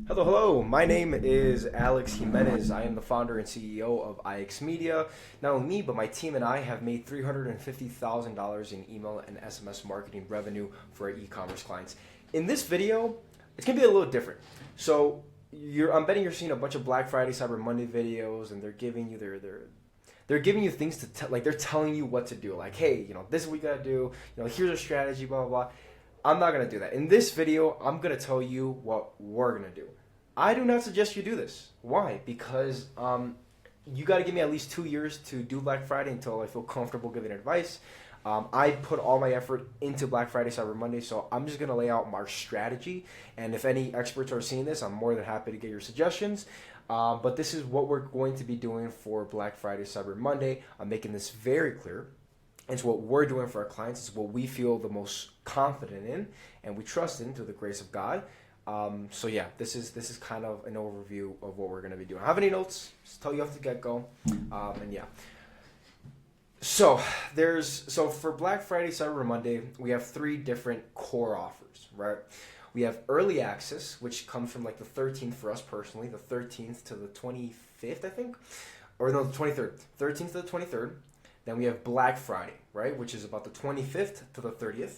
Hello, hello. My name is Alex Jimenez. I am the founder and CEO of IX Media. Not only me, but my team and I have made $350,000 in email and SMS marketing revenue for our e-commerce clients. In this video, it's gonna be a little different. So I'm betting you're seeing a bunch of Black Friday, Cyber Monday videos, and they're giving you they're giving you things to like they're telling you what to do. Like, hey, this is what we gotta do. Here's our strategy. Blah blah blah. I'm not gonna do that. In this video, I'm gonna tell you what we're gonna do. I do not suggest you do this. Why? Because you got to give me at least 2 years to do Black Friday until I feel comfortable giving advice. I put all my effort into Black Friday, Cyber Monday, so I'm just going to lay out my strategy. And if any experts are seeing this, I'm more than happy to get your suggestions. But this is what we're going to be doing for Black Friday, Cyber Monday. I'm making this very clear. It's what we're doing for our clients. It's what we feel the most confident in and we trust in through the grace of God. So yeah, this is kind of an overview of what we're going to be doing. I have any notes? Just tell you off the get-go. And yeah. So for Black Friday, Cyber Monday, we have 3 different core offers, right? We have early access, which comes from like the 13th for us personally, the 13th to the 25th, I think. Or no, the 23rd. 13th to the 23rd. Then we have Black Friday, right? Which is about the 25th to the 30th.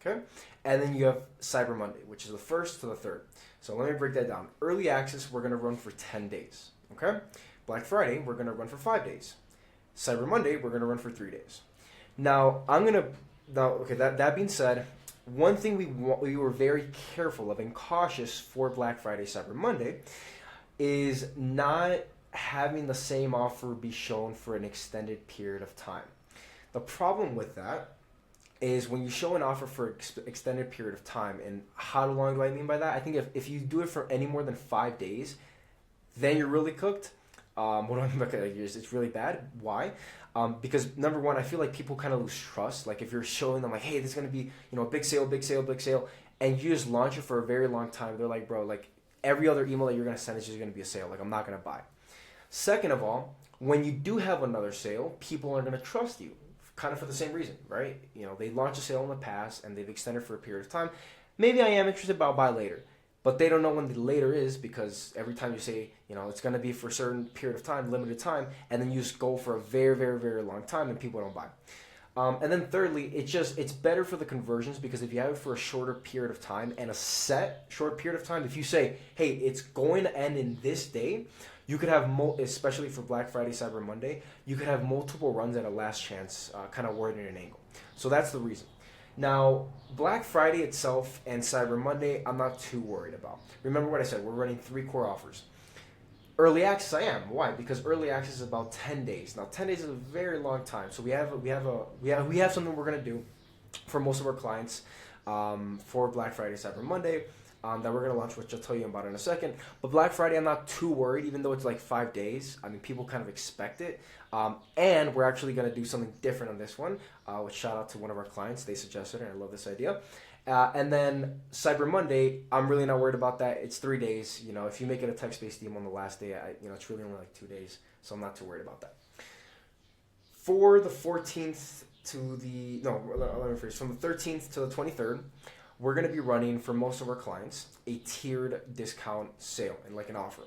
Okay, and then you have Cyber Monday, which is the 1st to the 3rd. So let me break that down. Early access, we're going to run for 10 days. Okay, Black Friday, we're going to run for 5 days. Cyber Monday, we're going to run for 3 days. Now, that being said, one thing we were very careful of and cautious for Black Friday, Cyber Monday is not having the same offer be shown for an extended period of time. The problem with that is when you show an offer for extended period of time. And how long do I mean by that? I think if you do it for any more than 5 days, then you're really cooked. What do I mean by that? It's really bad. Why? Because number one, I feel like people kind of lose trust. Like if you're showing them like, hey, this is going to be, a big sale, big sale, big sale, and you just launch it for a very long time, they're like, bro, like every other email that you're going to send is just going to be a sale. Like I'm not going to buy. Second of all, when you do have another sale, people are going to trust you. Kind of for the same reason, right? They launched a sale in the past and they've extended for a period of time. Maybe I am interested, but I'll buy later. But they don't know when the later is because every time you say, it's going to be for a certain period of time, limited time, and then you just go for a very, very, very long time and people don't buy. And then thirdly, it's better for the conversions because if you have it for a shorter period of time and a set short period of time, if you say, hey, it's going to end in this day, you could have, especially for Black Friday, Cyber Monday, you could have multiple runs at a last chance, kind of worded in an angle. So that's the reason. Now, Black Friday itself and Cyber Monday, I'm not too worried about. Remember what I said, we're running 3 core offers. Early access, I am. Why? Because early access is about 10 days. Now, 10 days is a very long time. So we have something we're gonna do for most of our clients for Black Friday, Cyber Monday. That we're going to launch, which I'll tell you about in a second. But Black Friday, I'm not too worried, even though it's like 5 days. I mean, people kind of expect it. And we're actually going to do something different on this one, which shout out to one of our clients. They suggested it, and I love this idea. And then Cyber Monday, I'm really not worried about that. It's 3 days. If you make it a text-based email on the last day, it's really only like 2 days. So I'm not too worried about that. For the 14th to the, no, let me rephrase. From the 13th to the 23rd, we're going to be running for most of our clients a tiered discount sale and like an offer.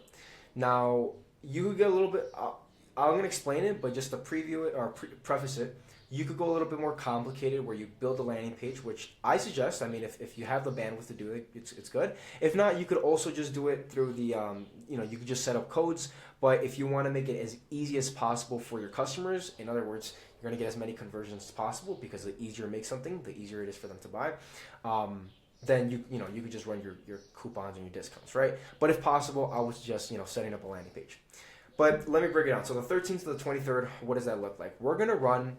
Now, you could get a little bit, I'm going to explain it, but just to preview it or preface it, you could go a little bit more complicated where you build a landing page, which I suggest. I mean, if you have the bandwidth to do it, it's good. If not, you could also just do it through the, you could just set up codes. But if you want to make it as easy as possible for your customers, in other words, you're going to get as many conversions as possible because the easier you make something, the easier it is for them to buy. Then you could just run your coupons and your discounts, right? But if possible, I would suggest setting up a landing page. But let me break it down. So the 13th to the 23rd, what does that look like? We're going to run.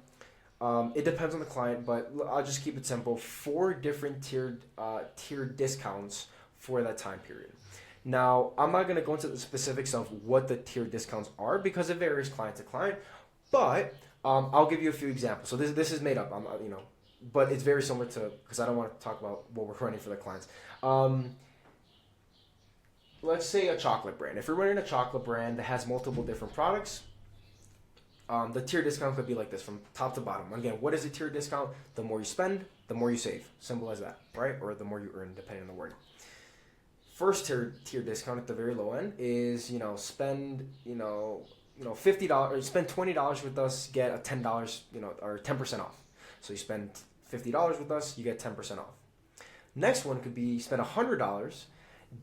It depends on the client, but I'll just keep it simple. 4 different tiered discounts for that time period. Now, I'm not going to go into the specifics of what the tiered discounts are because it varies client to client, but I'll give you a few examples. So this is made up, but it's very similar to, because I don't want to talk about what we're running for the clients. Let's say a chocolate brand. If you're running a chocolate brand that has multiple different products, the tier discount could be like this from top to bottom. Again, what is a tier discount? The more you spend, the more you save. Simple as that, right? Or the more you earn, depending on the word. first tier discount at the very low end is, spend, $50, spend $20 with us, get a $10, or 10% off. So you spend $50 with us, you get 10% off. Next one could be spend $100,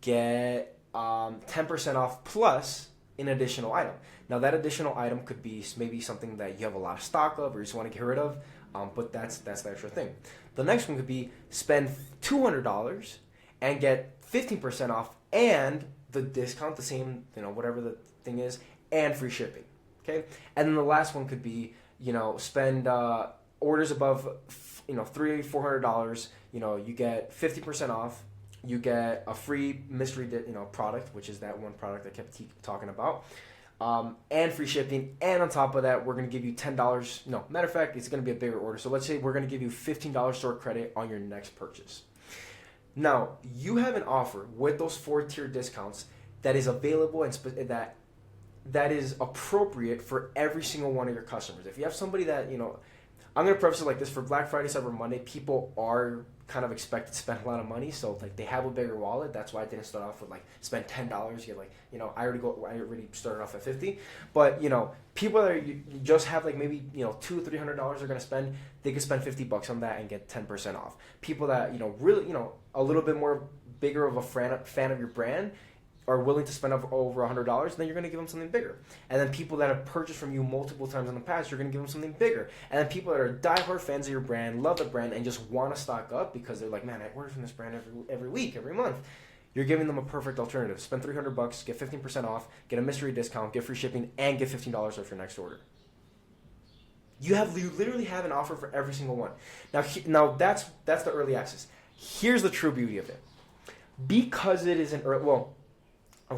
get 10% off plus an additional item. Now that additional item could be maybe something that you have a lot of stock of or you just want to get rid of, but that's the extra thing. The next one could be spend $200 and get 15% off and the discount, the same, whatever the thing is, and free shipping. Okay, and then the last one could be, spend orders above, $300-$400. You get 50% off. You get a free mystery, product, which is that one product I kept talking about, and free shipping. And on top of that, we're going to give you $10. No, matter of fact, it's going to be a bigger order. So let's say we're going to give you $15 store credit on your next purchase. Now, you have an offer with those 4-tier discounts that is available and that is appropriate for every single one of your customers. If you have somebody that, I'm going to preface it like this: for Black Friday, Cyber Monday, people are kind of expected to spend a lot of money, so like they have a bigger wallet. That's why I didn't start off with like spend $10. Get like, I already started off at $50. But people that you just have like maybe $200-$300 are going to spend, they could spend $50 on that and get 10% off. People that really a little bit more bigger of a fan of your brand are willing to spend over $100, then you're going to give them something bigger. And then people that have purchased from you multiple times in the past, you're going to give them something bigger. And then people that are diehard fans of your brand, love the brand, and just want to stock up because they're like, man, I order from this brand every week, every month. You're giving them a perfect alternative. Spend $300, get 15% off, get a mystery discount, get free shipping, and get $15 off your next order. You literally have an offer for every single one. Now that's the early access. Here's the true beauty of it. Because it is an early,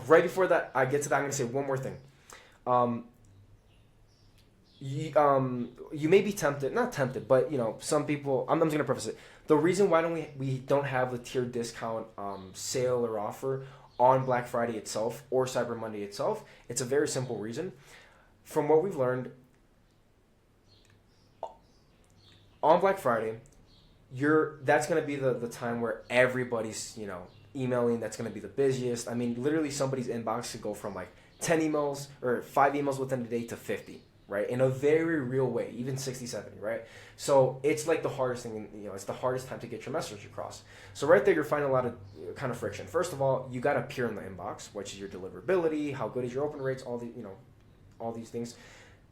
right before that, I get to that, I'm going to say one more thing. You may be tempted, not tempted, but some people. I'm just going to preface it. The reason why we don't have the tier discount sale or offer on Black Friday itself or Cyber Monday itself, it's a very simple reason. From what we've learned, on Black Friday, that's going to be the time where everybody's emailing. That's going to be the busiest. I mean, literally somebody's inbox could go from like 10 emails or 5 emails within a day to 50, right? In a very real way, even 60, 70, right? So it's like the hardest thing, it's the hardest time to get your message across. So right there, you're finding a lot of kind of friction. First of all, you got to appear in the inbox, which is your deliverability, how good is your open rates, all these things.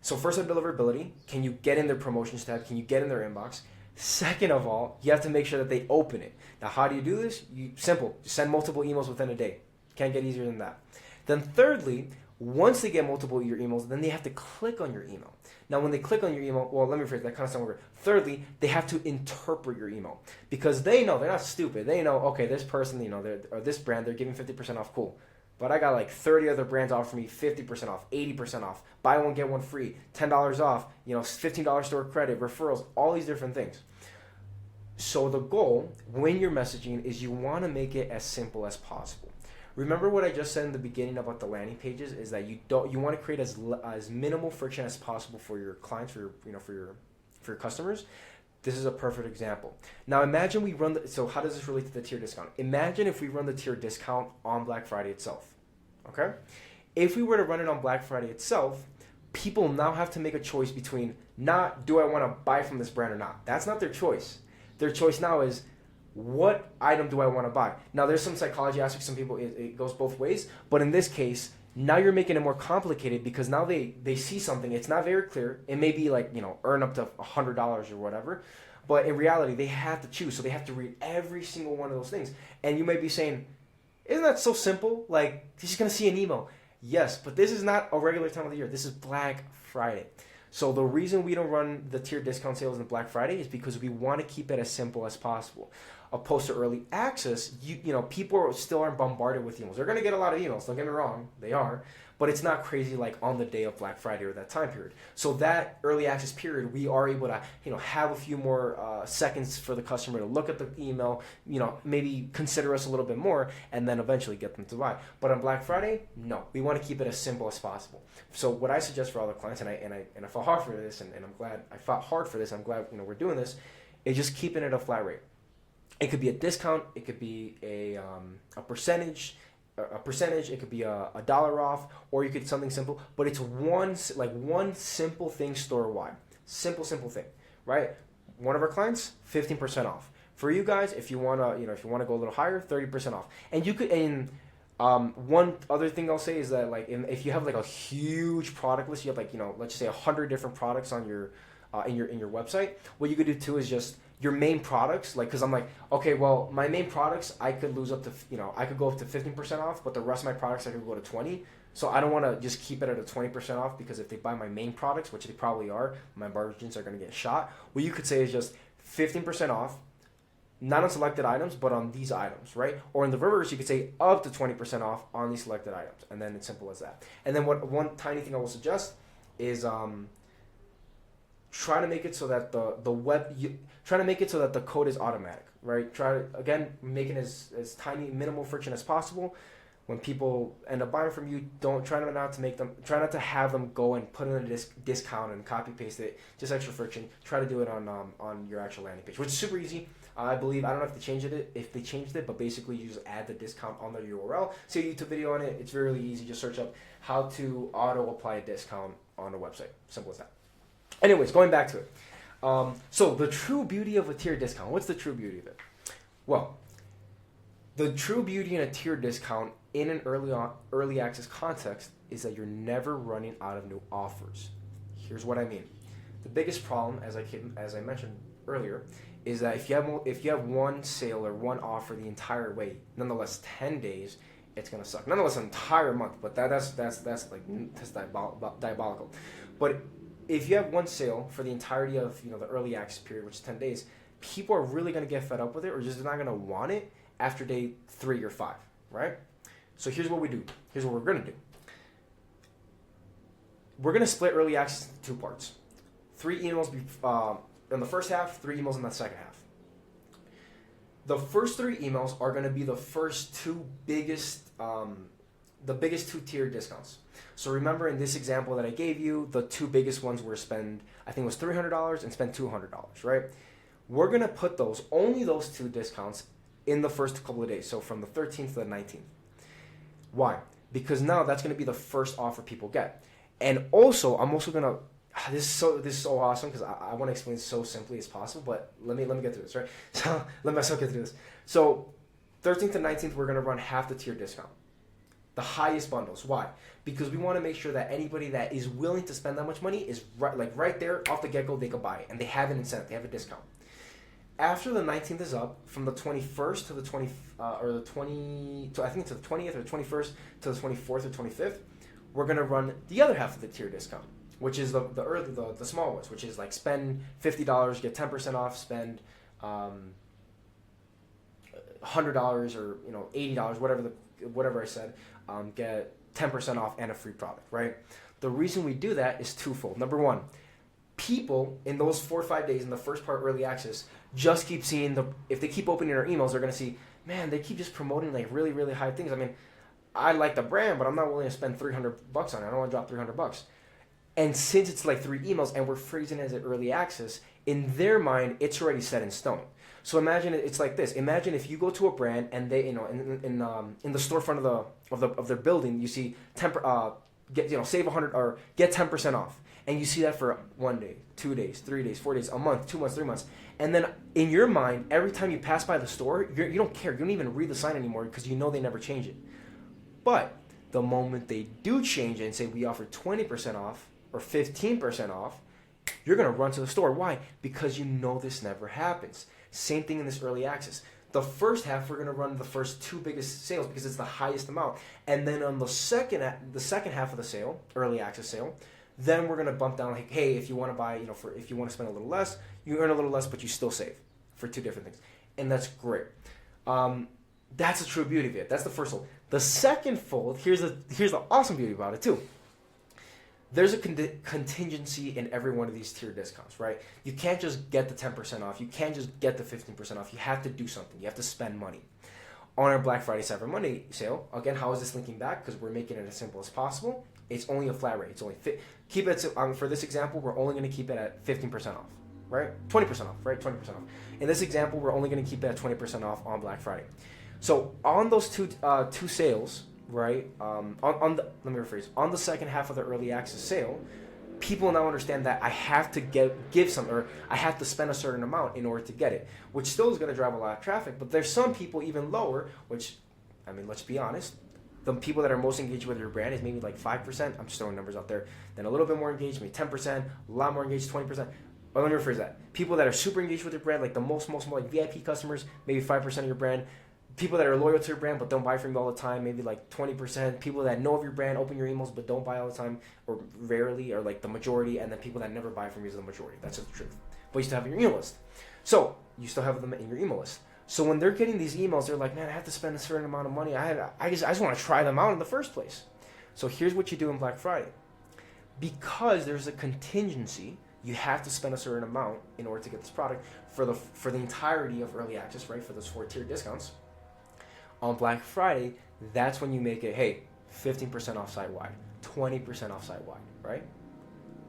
So first up, deliverability. Can you get in their promotions tab? Can you get in their inbox? Second of all, you have to make sure that they open it. Now, how do you do this? Simple. Send multiple emails within a day. Can't get easier than that. Then thirdly, once they get multiple of your emails, then they have to click on your email. Now, when they click on your email, let me rephrase that, kind of sound weird. Thirdly, they have to interpret your email because they know, they're not stupid. They know, okay, this person, or this brand, they're giving 50% off, cool. But I got like 30 other brands offering me 50% off, 80% off, buy one, get one free, $10 off, $15 store credit, referrals, all these different things. So the goal when you're messaging is you want to make it as simple as possible. Remember what I just said in the beginning about the landing pages is that you want to create as minimal friction as possible for your clients, for your customers. This is a perfect example. Now imagine we run so how does this relate to the tier discount? Imagine if we run the tier discount on Black Friday itself. Okay? If we were to run it on Black Friday itself, people now have to make a choice between not do I want to buy from this brand or not. That's not their choice. Their choice now is what item do I want to buy? Now there's some psychology aspects, some people it goes both ways, but in this case, now you're making it more complicated because now they see something, it's not very clear. It may be like, earn up to $100 or whatever, but in reality they have to choose. So they have to read every single one of those things. And you may be saying, isn't that so simple? Like, you're just going to see an email. Yes, but this is not a regular time of the year. This is Black Friday. So the reason we don't run the tier discount sales on Black Friday is because we want to keep it as simple as possible. Opposed to early access, people still aren't bombarded with emails. They're going to get a lot of emails, don't get me wrong, they are, but it's not crazy like on the day of Black Friday or that time period. So that early access period, we are able to have a few more seconds for the customer to look at the email, maybe consider us a little bit more, and then eventually get them to buy. But on Black Friday, no, we want to keep it as simple as possible. So what I suggest for all the clients, and I fought hard for this, and I'm glad I fought hard for this. I'm glad we're doing this, is just keeping it a flat rate. It could be a discount. It could be a percentage. It could be a dollar off, or you could something simple. But it's one simple thing store wide. Simple thing, right? One of our clients, 15% off. For you guys, if you wanna go a little higher, 30% off. And you could one other thing I'll say is that if you have like a huge product list, you have let's say 100 different products on your in your website. What you could do too is just your main products, because I'm like, okay, well, my main products I could lose up to I could go up to 15% off, but the rest of my products I could go to 20. So I don't want to just keep it at a 20% off, because if they buy my main products, which they probably are, my margins are going to get shot. What you could say is just 15% off. Not on selected items, but on these items, right? Or in the reverse, you could say up to 20% off on these selected items, and then it's simple as that. And then one tiny thing I will suggest is try to make it so that try to make it so that the code is automatic, right? Try to again make it as tiny, minimal friction as possible. When people end up buying from you, try not to have them go and put in a discount and copy paste it. Just extra friction. Try to do it on your actual landing page, which is super easy. I believe, I don't know if they changed it, but basically you just add the discount on the URL. See a YouTube video on it. It's really easy. Just search up how to auto apply a discount on a website. Simple as that. Anyways, going back to it. So the true beauty of a tier discount. What's the true beauty of it? Well, the true beauty in a tier discount in an early access context is that you're never running out of new offers. Here's what I mean. The biggest problem, as I mentioned earlier, is that if you have one sale or one offer the entire way, nonetheless 10 days, it's gonna suck. Nonetheless, an entire month, but that's diabolical. But if you have one sale for the entirety of the early access period, which is 10 days, people are really gonna get fed up with it, or just not gonna want it after day 3 or 5, right? So here's what we do. Here's what we're gonna do. We're gonna split early access into 2 parts. 3 emails in the first half, 3 emails in the second half. The first 3 emails are going to be the first 2 biggest, the biggest 2 tier discounts. So remember in this example that I gave you, the 2 biggest ones were I think it was $300 and spend $200, right? We're going to put only those 2 discounts in the first couple of days. So from the 13th to the 19th. Why? Because now that's going to be the first offer people get. And also, I'm also going to, this is so awesome, because I want to explain it so simply as possible, but let me get through this, right? So let myself get through this. So 13th and 19th, we're going to run half the tier discount. The highest bundles. Why? Because we want to make sure that anybody that is willing to spend that much money is right there off the get-go, they could buy it, and they have an incentive, they have a discount. After the 19th is up, from the 21st to the 20, or the 20, to I think to the 20th or 21st to the 24th or 25th, we're going to run the other half of the tier discount, which is the small ones, which is like spend $50, get 10% off, spend $100 or $80, whatever I said, get 10% off and a free product, right? The reason we do that is twofold. Number one, people in those 4 or 5 days in the first part early access just keep seeing if they keep opening their emails, they're gonna see, man, they keep just promoting like really, really high things. I mean, I like the brand, but I'm not willing to spend $300 on it. I don't want to drop $300. And since it's like 3 emails and we're phrasing it as an early access, in their mind, it's already set in stone. So imagine it's like this. Imagine if you go to a brand and they, in the storefront of their building, you see save 100 or get 10% off, and you see that for 1 day, 2 days, 3 days, 4 days, a month, 2 months, 3 months, and then in your mind, every time you pass by the store, you don't care. You don't even read the sign anymore because you know they never change it. But the moment they do change it and say we offer 20% off or 15% off, you're going to run to the store. Why? Because you know this never happens. Same thing in this early access. The first half, we're going to run the first 2 biggest sales because it's the highest amount. And then on the second half of the sale, early access sale, then we're going to bump down like, hey, if you want to buy, if you want to spend a little less, you earn a little less, but you still save for 2 different things. And that's great. That's the true beauty of it. That's the first fold. The second fold, here's the awesome beauty about it too. There's a contingency in every one of these tier discounts, right? You can't just get the 10% off. You can't just get the 15% off. You have to do something. You have to spend money. On our Black Friday, Cyber Monday sale, again, how is this linking back? Because we're making it as simple as possible. It's only a flat rate. It's only for this example, we're only going to keep it at 15% off. right? 20% off, right? 20% off. In this example, we're only going to keep it at 20% off on Black Friday. So on those two sales, right? Let me rephrase. On the second half of the early access sale, people now understand that I have to give some, or I have to spend a certain amount in order to get it, which still is going to drive a lot of traffic. But there's some people even lower, which, I mean, let's be honest, the people that are most engaged with your brand is maybe like 5%. I'm just throwing numbers out there. Then a little bit more engaged, maybe 10%, a lot more engaged, 20%. But let me rephrase that. People that are super engaged with your brand, like the most like VIP customers, maybe 5% of your brand. People that are loyal to your brand but don't buy from you all the time, maybe like 20%. People that know of your brand, open your emails but don't buy all the time, or rarely, or like the majority. And then people that never buy from you is the majority. That's just the truth. But you still have your email list. So you still have them in your email list. So when they're getting these emails, they're like, man, I have to spend a certain amount of money. I just want to try them out in the first place. So here's what you do on Black Friday. Because there's a contingency, you have to spend a certain amount in order to get this product for the entirety of early access, right? For those 4-tier discounts. On Black Friday, that's when you make it, hey, 15% off site-wide, 20% off site-wide, right?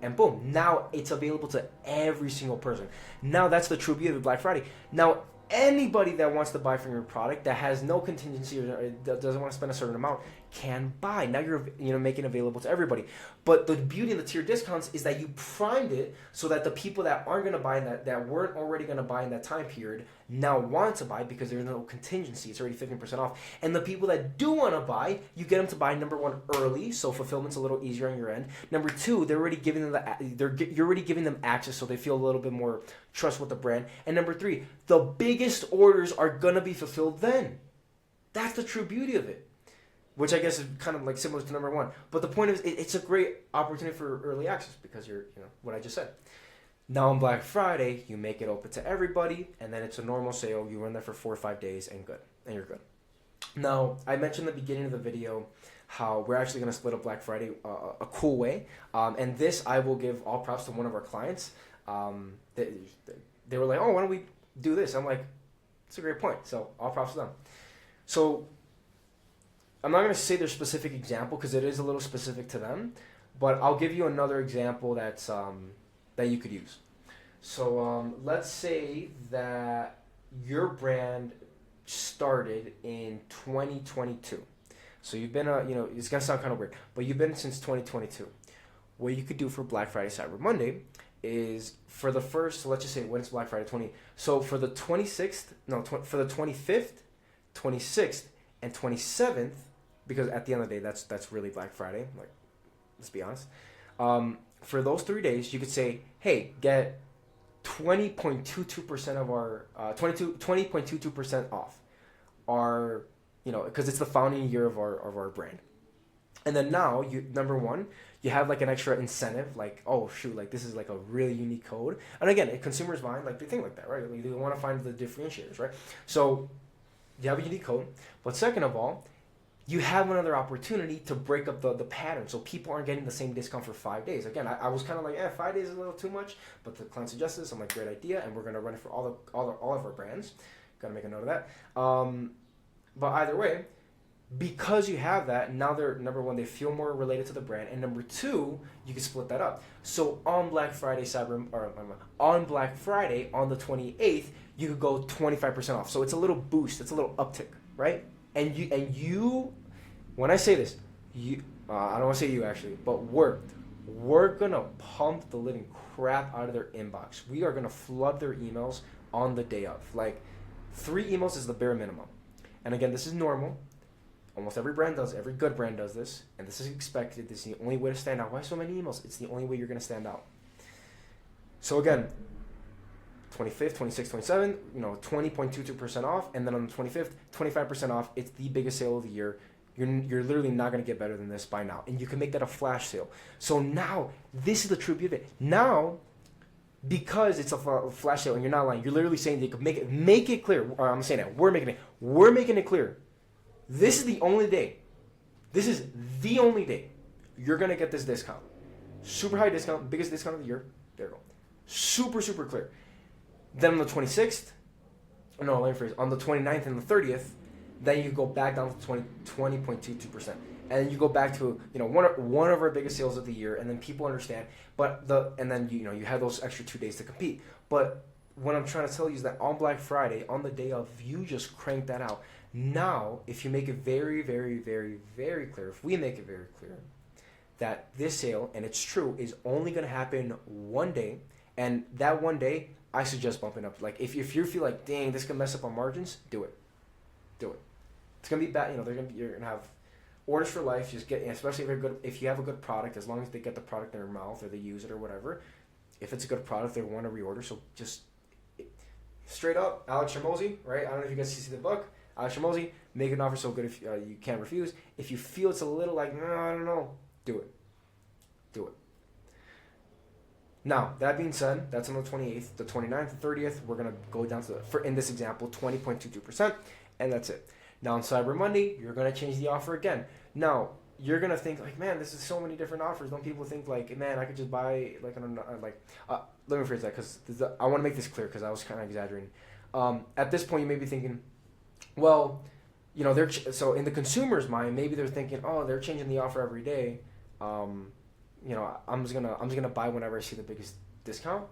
And boom, now it's available to every single person. Now that's the true beauty of Black Friday. Now anybody that wants to buy from your product that has no contingency or doesn't want to spend a certain amount can buy. Now you're making it available to everybody. But the beauty of the tier discounts is that you primed it so that the people that aren't going to buy that weren't already going to buy in that time period now want to buy because there's no contingency. It's already 15% off. And the people that do want to buy, you get them to buy, number one, early, so fulfillment's a little easier on your end. Number two, you're already giving them access, so they feel a little bit more trust with the brand. And number three, the biggest orders are going to be fulfilled then. That's the true beauty of it. Which I guess is kind of like similar to number one. But the point is, it's a great opportunity for early access because what I just said. Now on Black Friday, you make it open to everybody, and then it's a normal sale. You run there for 4 or 5 days, and you're good. Now, I mentioned at the beginning of the video how we're actually going to split up Black Friday a cool way. And this, I will give all props to one of our clients. They were like, oh, why don't we do this? I'm like, it's a great point. So all props to them. So I'm not going to say their specific example because it is a little specific to them, but I'll give you another example that's that you could use. So let's say that your brand started in 2022. So you've been it's going to sound kind of weird, but you've been since 2022. What you could do for Black Friday, Cyber Monday is for the first, so let's just say when it's Black Friday 20. So for the 26th, for the 25th, 26th, and 27th, because at the end of the day, that's really Black Friday. Like, let's be honest. For those 3 days, you could say, hey, get 20.22% of our 20.22% off our, because it's the founding year of our brand. And then now, number one, you have like an extra incentive, like, oh shoot, like this is like a really unique code. And again, in consumers' mind, like they think like that, right? Like, they want to find the differentiators, right? So you have a unique code, but second of all, you have another opportunity to break up the pattern, so people aren't getting the same discount for 5 days. Again, I was kind of like, 5 days is a little too much, but the client suggested this. I'm like, great idea, and we're gonna run it for all of our brands. Gotta make a note of that. But either way, because you have that, now they're, number one, they feel more related to the brand, and number two, you can split that up. So on Black Friday, on Black Friday, on the 28th, you could go 25% off. So it's a little boost, it's a little uptick, right? And you, when I say this, I don't want to say you actually, but we're gonna pump the living crap out of their inbox. We are gonna flood their emails on the day of. Like 3 emails is the bare minimum. And again, this is normal. Almost every good brand does this, and this is expected. This is the only way to stand out. Why so many emails? It's the only way you're gonna stand out. So again, 25th, 26th, 27th, 20.22% off, and then on the 25th, 25% off. It's the biggest sale of the year. You're literally not going to get better than this by now, and you can make that a flash sale. So now, this is the true beauty of it. Now, because it's a flash sale and you're not lying, you're literally saying that you can make it clear. Or I'm saying that we're making it clear. This is the only day. This is the only day you're going to get this discount. Super high discount, biggest discount of the year. There you go. Super, super clear. Then on the 26th, on the 29th and the 30th, then you go back down to 20.22%. and then you go back to one of our biggest sales of the year, and then people understand. And then you have those extra 2 days to compete. But what I'm trying to tell you is that on Black Friday, on the day of, you just crank that out. Now, if you make it very, very, very, very clear, if we make it very clear that this sale, and it's true, is only going to happen one day, and that one day, I suggest bumping up. Like, if you feel like, dang, this can mess up on margins, do it. Do it. It's going to be bad. You're going to have orders for life. Just get, especially if you have a good product, as long as they get the product in their mouth or they use it or whatever. If it's a good product, they want to reorder. So just straight up, Alex Hormozi, right? I don't know if you guys see the book. Alex Hormozi, make an offer so good if you can't refuse. If you feel it's a little like, no, I don't know, do it. Do it. Now, that being said, that's on the 28th. The 29th and 30th, we're going to go down to, in this example, 20.22%, and that's it. Now, on Cyber Monday, you're going to change the offer again. Now, you're going to think, like, man, this is so many different offers. Don't people think, like, man, I could just buy, like, let me phrase that, because I want to make this clear, because I was kind of exaggerating. At this point, you may be thinking, well, so in the consumer's mind, maybe they're thinking, oh, they're changing the offer every day. I'm just gonna buy whenever I see the biggest discount.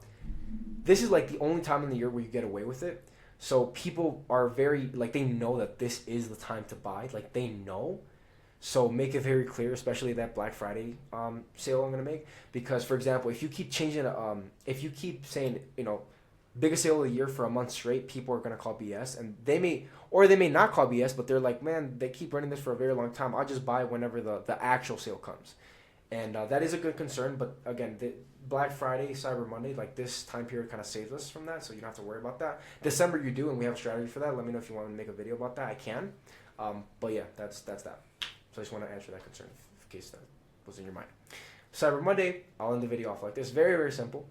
This is like the only time in the year where you get away with it. So people are very, like, they know that this is the time to buy. Like, they know. So make it very clear, especially that Black Friday sale I'm gonna make. Because, for example, if you keep changing, if you keep saying, biggest sale of the year for a month straight, people are gonna call BS, and they may not call BS, but they're like, man, they keep running this for a very long time. I'll just buy whenever the actual sale comes. And that is a good concern, but again, the Black Friday, Cyber Monday, like, this time period kind of saves us from that, so you don't have to worry about that. December you do, and we have a strategy for that. Let me know if you want to make a video about that. I can. But yeah, that's that. So I just want to answer that concern in case that was in your mind. Cyber Monday, I'll end the video off like this. Very, very simple.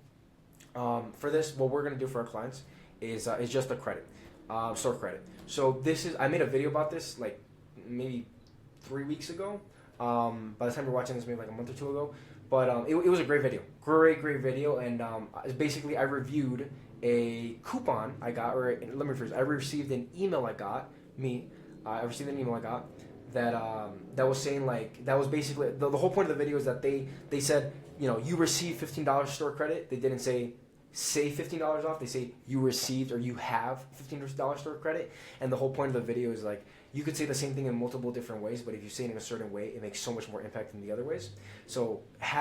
For this, what we're going to do for our clients is just a credit, store credit. So I made a video about this like maybe 3 weeks ago. By the time you're watching this, maybe like a month or two ago, but it was a great video, great video, and basically I reviewed a coupon I got, or let me rephrase, I received an email I got, that was saying, like, that was basically, the whole point of the video is that they said, you received $15 store credit. They didn't say $15 off, they say you received or you have $15 store credit, and the whole point of the video is, like, you could say the same thing in multiple different ways, but if you say it in a certain way, it makes so much more impact than the other ways. So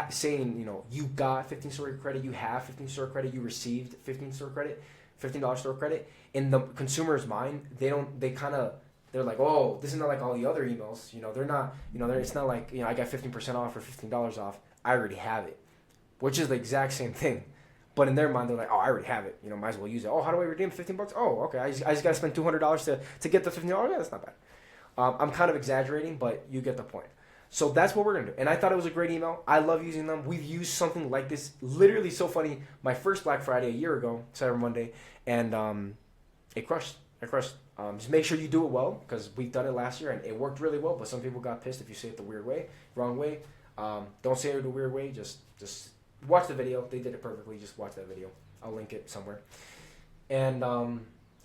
saying, you got 15 store credit, you have 15 store credit, you received $15 store credit, in the consumer's mind, they're like, oh, this is not like all the other emails. They're not, it's not like, I got 15% off or $15 off. I already have it, which is the exact same thing. But in their mind, they're like, oh, I already have it. Might as well use it. Oh, how do I redeem $15? Oh, okay. I just got to spend $200 to get the $15. Yeah, that's not bad. I'm kind of exaggerating, but you get the point. So that's what we're going to do. And I thought it was a great email. I love using them. We've used something like this. Literally so funny. My first Black Friday a year ago, Cyber Monday, and it crushed. Just make sure you do it well, because we've done it last year, and it worked really well, but some people got pissed if you say it the weird way, wrong way. Don't say it the weird way. Just watch the video. They did it perfectly. Just watch that video. I'll link it somewhere. And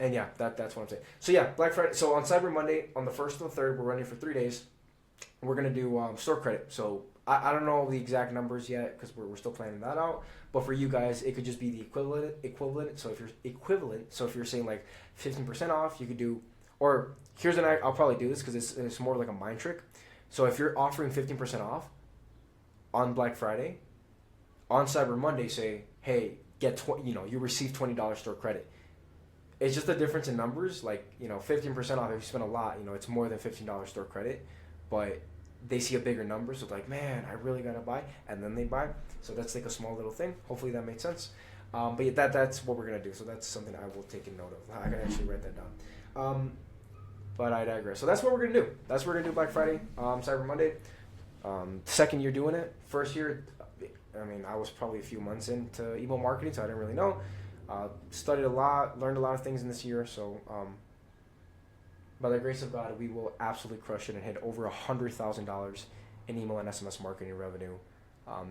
yeah, that's what I'm saying. So yeah, Black Friday. So on Cyber Monday, on the 1st and the 3rd, we're running for 3 days. We're going to do store credit. So I don't know the exact numbers yet, because we're still planning that out. But for you guys, it could just be the equivalent. So if you're saying like 15% off, you could do, or I'll probably do this because it's more like a mind trick. So if you're offering 15% off on Black Friday, on Cyber Monday, say, hey, you receive $20 store credit. It's just a difference in numbers. Like, 15% off, if you spend a lot, it's more than $15 store credit, but they see a bigger number, so like, man, I really gotta buy, and then they buy. So that's like a small little thing. Hopefully that makes sense. But yeah, that's what we're gonna do. So that's something I will take a note of. I can actually write that down. But I digress. So that's what we're gonna do. That's what we're gonna do Black Friday, Cyber Monday. Second year doing it. First year, I was probably a few months into email marketing, so I didn't really know. Studied a lot, learned a lot of things in this year. So by the grace of God, we will absolutely crush it and hit over $100,000 in email and SMS marketing revenue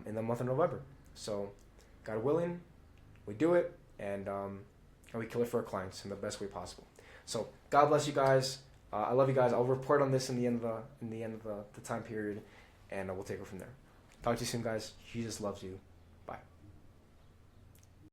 in the month of November. So, God willing, we do it, and we kill it for our clients in the best way possible. So, God bless you guys. I love you guys. I'll report on this in the end of the time period, and we'll take it from there. Talk to you soon, guys. Jesus loves you.